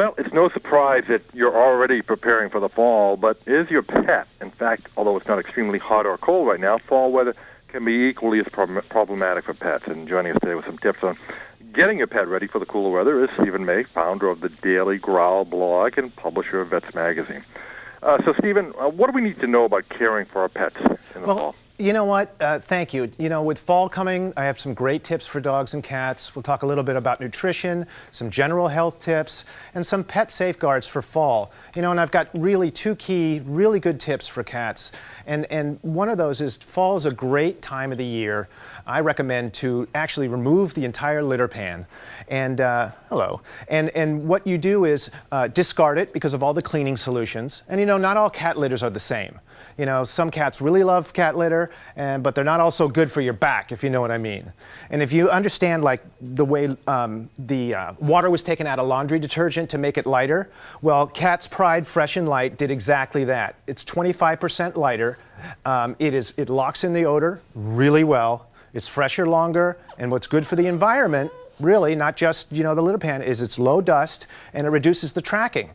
Well, it's no surprise that you're already preparing for the fall, but is your pet? In fact, although it's not extremely hot or cold right now, fall weather can be equally as problematic for pets. And joining us today with some tips on getting your pet ready for the cooler weather is Stephen May, founder of the Daily Growl blog and publisher of Vets Magazine. So, Stephen, what do we need to know about caring for our pets in the fall? You know what? Thank you. You know, with fall coming, I have some great tips for dogs and cats. We'll talk a little bit about nutrition, some general health tips, and some pet safeguards for fall. You know, and I've got really two key, really good tips for cats. And one of those is fall is a great time of the year. I recommend to actually remove the entire litter pan. And And what you do is discard it because of all the cleaning solutions. And you know, not all cat litters are the same. You know, some cats really love cat litter, but they're not also good for your back, if you know what I mean. And if you understand, like, the way the water was taken out of laundry detergent to make it lighter, well, Cat's Pride Fresh and Light did exactly that. It's 25% lighter. It locks in the odor really well. It's fresher longer, and what's good for the environment, really, not just, you know, the litter pan, is it's low dust, and it reduces the tracking.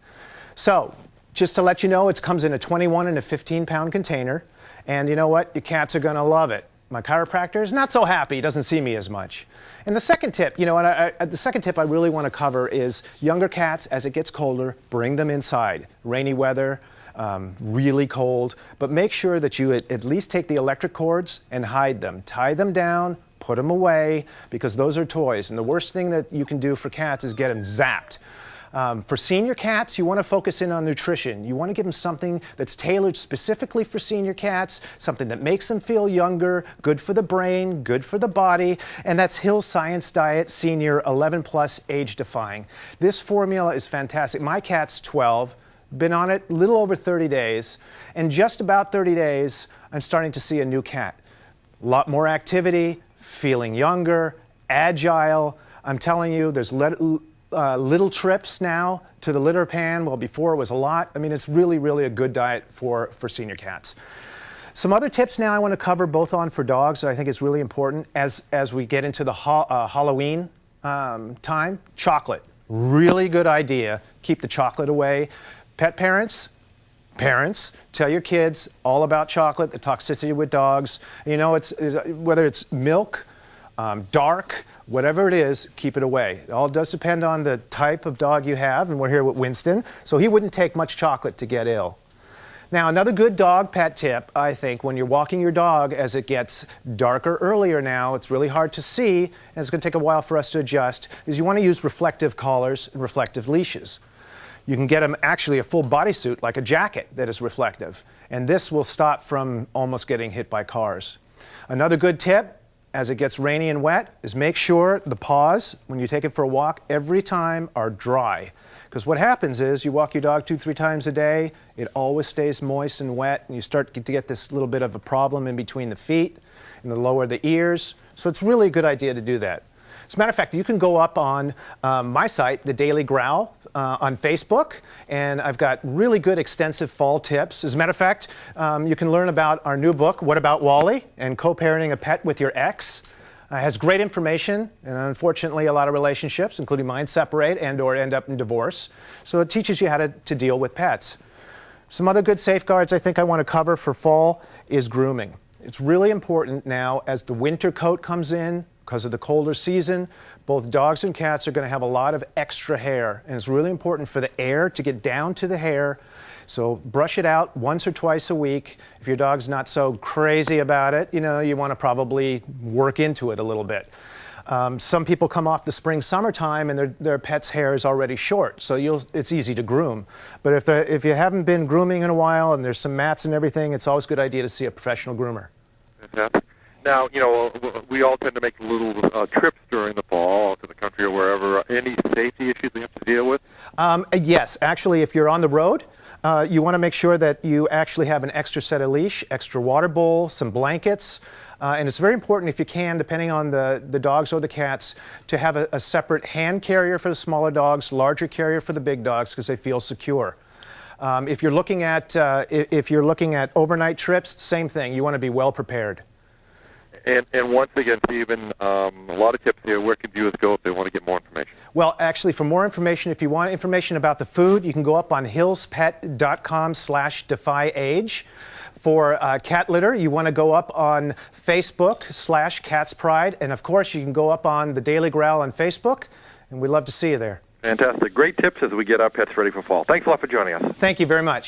So, just to let you know, it comes in a 21 and a 15-pound container, and you know what? Your cats are going to love it. My chiropractor is not so happy. He doesn't see me as much. And the second tip, you know, the second tip I really want to cover is younger cats, as it gets colder, bring them inside. Rainy weather, really cold, but make sure that you at least take the electric cords and hide them. Tie them down, put them away, because those are toys. And the worst thing that you can do for cats is get them zapped. For senior cats, you want to focus in on nutrition. You want to give them something that's tailored specifically for senior cats, something that makes them feel younger, good for the brain, good for the body, and that's Hill Science Diet Senior 11 Plus Age Defying. This formula is fantastic. My cat's 12, been on it a little over 30 days, and just about 30 days, I'm starting to see a new cat. A lot more activity, feeling younger, agile. I'm telling you, there's little trips now to the litter pan. Well, before it was a lot. I mean, it's really, really a good diet for senior cats. Some other tips now I want to cover both on for dogs that I think is really important as we get into the Halloween time. Chocolate. Really good idea. Keep the chocolate away. Pet parents, tell your kids all about chocolate, the toxicity with dogs. You know, whether it's milk, dark, whatever it is, keep it away. It all does depend on the type of dog you have, and we're here with Winston, so he wouldn't take much chocolate to get ill. Now, another good dog pet tip, I think, when you're walking your dog as it gets darker earlier now, it's really hard to see, and it's going to take a while for us to adjust, is you want to use reflective collars and reflective leashes. You can get them actually a full bodysuit, like a jacket, that is reflective, and this will stop from almost getting hit by cars. Another good tip, as it gets rainy and wet, is make sure the paws, when you take it for a walk, every time are dry. Because what happens is you walk your dog 2-3 times a day, it always stays moist and wet, and you start to get this little bit of a problem in between the feet and the lower the ears. So it's really a good idea to do that. As a matter of fact, you can go up on my site, The Daily Growl, on Facebook, and I've got really good extensive fall tips. As a matter of fact, you can learn about our new book, What About Wally? And co-parenting a pet with your ex. It has great information, and unfortunately a lot of relationships, including mine, separate and or end up in divorce. So it teaches you how to deal with pets. Some other good safeguards I think I want to cover for fall is grooming. It's really important now as the winter coat comes in, because of the colder season, both dogs and cats are going to have a lot of extra hair, and it's really important for the air to get down to the hair. So brush it out once or twice a week. If your dog's not so crazy about it, you know, you want to probably work into it a little bit. Some people come off the spring, summertime, and their pet's hair is already short, so it's easy to groom. But if you haven't been grooming in a while and there's some mats and everything, it's always a good idea to see a professional groomer. Fantastic. Now, you know, we all tend to make little trips during the fall to the country or wherever. Any safety issues we have to deal with? Yes. Actually, if you're on the road, you want to make sure that you actually have an extra set of leash, extra water bowl, some blankets. And it's very important, if you can, depending on the dogs or the cats, to have a separate hand carrier for the smaller dogs, larger carrier for the big dogs, because they feel secure. If you're looking at overnight trips, same thing. You want to be well prepared. And once again, Stephen, a lot of tips here. Where can viewers go if they want to get more information? Well, actually, for more information, if you want information about the food, you can go up on hillspet.com/defyage. For cat litter, you want to go up on Facebook/CatsPride. And of course, you can go up on the Daily Growl on Facebook. And we'd love to see you there. Fantastic. Great tips as we get our pets ready for fall. Thanks a lot for joining us. Thank you very much.